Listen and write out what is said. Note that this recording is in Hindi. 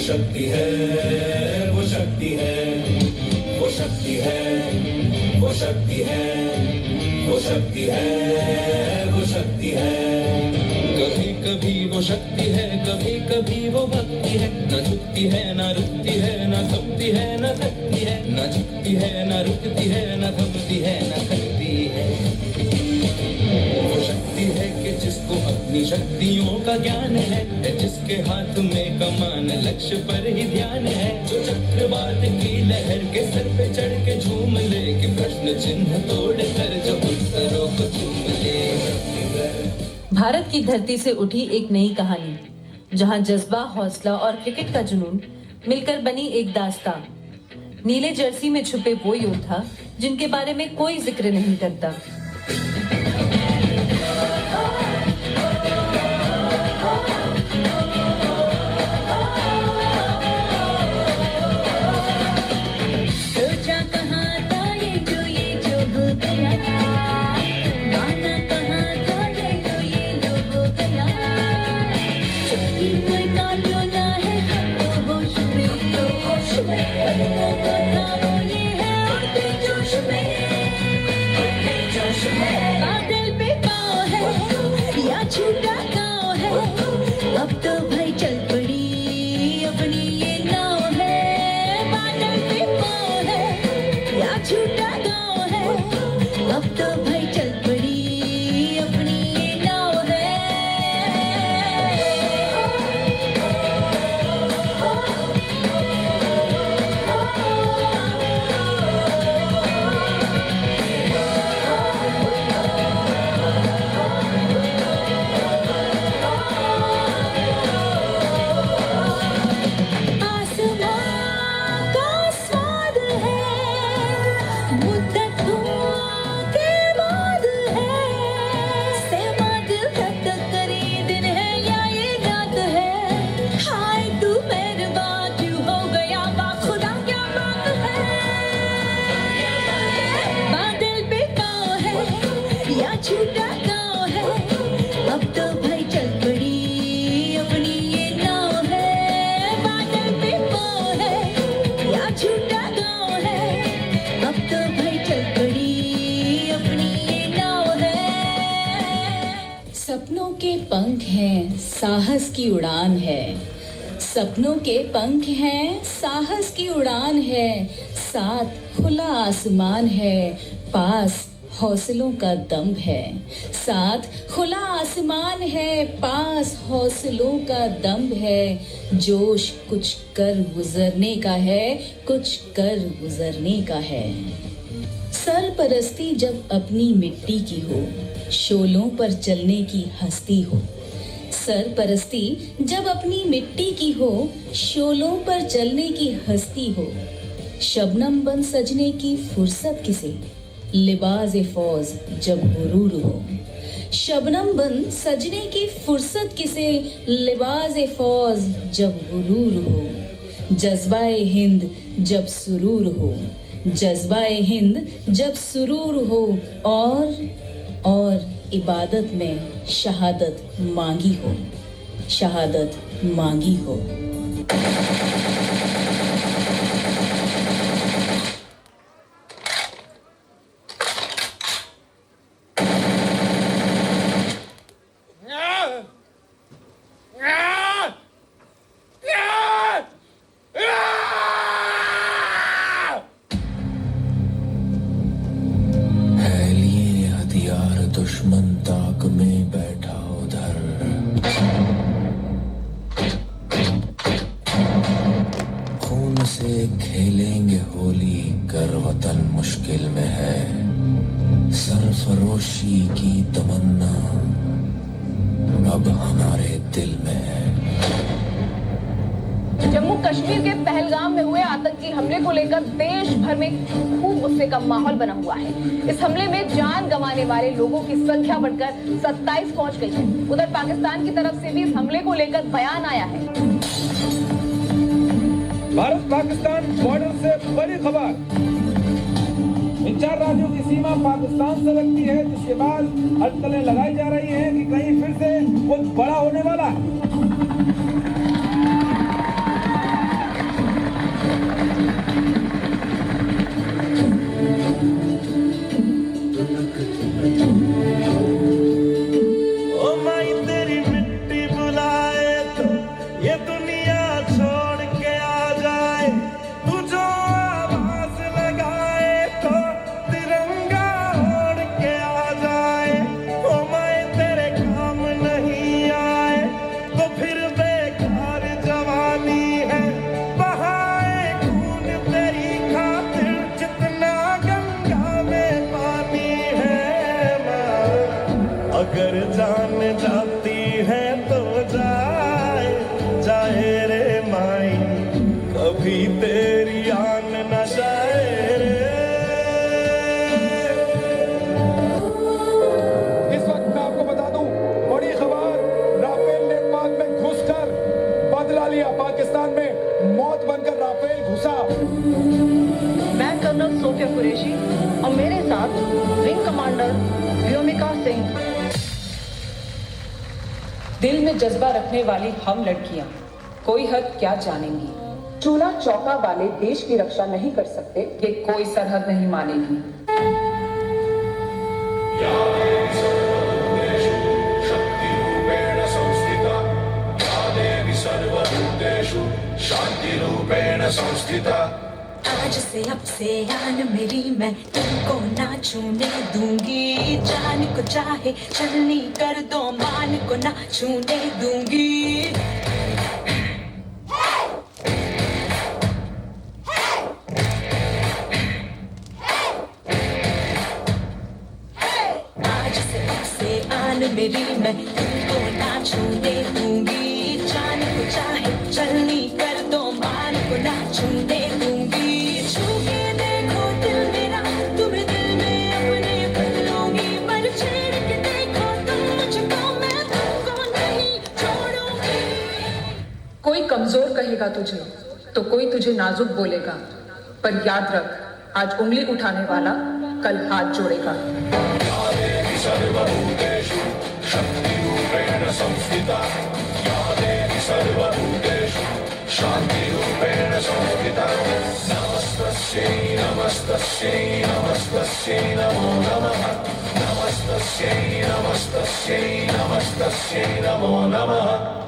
शक्ति है, वो शक्ति है, वो शक्ति है, वो शक्ति है, वो शक्ति है, वो शक्ति है। कभी कभी वो शक्ति है, कभी कभी वो भक्ति है। न झुकती है, न रुकती है, न थमती है, न थकती है। न झुकती है, न रुकती है, न थमती है, न थकती है। वो शक्ति है कि जिसको अपनी शक्तियों का ज्ञान है, जिसके हाथ में कमान लक्ष्य पर ही ध्यान है। जो चक्रवात की लहर के सर पे चढ़ के झूम ले, कि प्रश्न चिन्ह तोड़ कर जो उत्तरों को चूम ले। भारत की धरती से उठी एक नई कहानी, जहां जज्बा, हौसला और क्रिकेट का जुनून मिलकर बनी एक दास्तान। नीले जर्सी में छुपे वो योद्धा जिनके बारे में कोई जिक्र नहीं करता। बादल पे पाँव है या छूटा गाँव है, अब तो भाई चल पड़ी अपनी ये नाव है। बादल पे पाँव है या छूटा गाँव है, अब तो भाई चल पड़ी अपनी ये नाव है। छूटा गाँव है, अब तो भाई चल पड़ी अपनी ये नाव है। बादल पे पाँव है या छूटा गाँव है, अब तो भाई चल पड़ी अपनी ये नाव है। सपनों के पंख हैं, साहस की उड़ान है। सपनों के पंख हैं, साहस की उड़ान है। साथ खुला आसमान है, पास हौसलों का दम है। साथ खुला आसमान है, पास हौसलों का दम है। जोश कुछ कर गुजरने का है, कुछ कर गुजरने का है। सरपरस्ती जब अपनी मिट्टी की हो, शोलों पर चलने की हस्ती हो। सरपरस्ती जब अपनी मिट्टी की हो, शोलों पर चलने की हस्ती हो। शबनम बन सजने की फुर्सत किसे, लिबाज़े फौज जब गुरूर हो। शबनम बन सजने की फुर्सत किसे, लिबाज़े फौज जब गुरूर हो। जज्बाए हिंद जब सुरूर हो, जज्बाए हिंद जब सुरूर हो। और इबादत में शहादत मांगी हो, शहादत मांगी हो। दुश्मन ताक में बैठा उधर, खून से खेलेंगे होली कर वतन मुश्किल में है। सरफरोशी की तमन्ना अब हमारे दिल में है। जम्मू कश्मीर के पहलगाम में हुए आतंकी हमले को लेकर देश भर में खूब गुस्से का माहौल बना हुआ है। इस हमले में जान गंवाने वाले लोगों की संख्या बढ़कर 27 पहुंच गई है। उधर पाकिस्तान की तरफ से भी इस हमले को लेकर बयान आया है। भारत पाकिस्तान बॉर्डर से बड़ी खबर, इन 4 राज्यों की सीमा पाकिस्तान से लगती है, जिसके बाद अटकलें लगाई जा रही हैं कि कहीं फिर से कुछ बड़ा होने वाला है। ओ माई तेरी मिट्टी बुलाए तो ये दुनिया छोड़ के आ जाए, तू जो आवाज लगाए तो तिरंगा ओढ़ के आ जाए। ओ माई तेरे काम नहीं आए तो फिर बेकार जवानी है, बहाए खून तेरी खातिर जितना गंगा में पानी है। माँ अगर जान जाती है तो जाए जाए रे माई, कभी तेरी आन न जाए रे। इस वक्त मैं आपको बता दूं, बड़ी खबर, राफेल ने पाक में घुसकर बदला लिया। पाकिस्तान में मौत बनकर राफेल घुसा। मैं कर्नल सोफिया कुरैशी और मेरे साथ विंग कमांडर व्योमिका सिंह। दिल में जज्बा रखने वाली हम लड़कियां कोई हद क्या जानेंगी। चूल्हा चौका वाले देश की रक्षा नहीं कर सकते, ये कोई सरहद नहीं मानेगी। शक्तिरूपेण संस्थिता या देवी सर्वभूतेषु शान्तिरूपेण संस्थिता। आज से अब से आन मेरी, मैं तुमको ना छूने दूंगी। जान को चाहे चलनी कर दो, मान को ना छूने दूंगी। आज से अब से आन मेरी, मैं तुमको ना छूने दूंगी। जान को चाहे चलनी कर दो, मान को ना छूने दूंगी। छू के देखो दिल मेरा, तुम्हें दिल में अपने भर लूंगी। पर छेड़ के देखो तुम मुझको, मैं तुमको नहीं छोड़ूंगी। कोई कमजोर कहेगा तुझे तो कोई तुझे नाजुक बोलेगा, पर याद रख आज उंगली उठाने वाला कल हाथ जोड़ेगा। या देवी सर्वभूतेषु शक्तिरूपेण संस्थिता या देवी सर्वभूतेषु शान्तिरूपेण संस्थिता। नमस्तस्यै नमस्तस्यै नमस्तस्यै नमो नमः। नमस्तस्यै नमस्तस्यै नमस्तस्यै नमो नमः।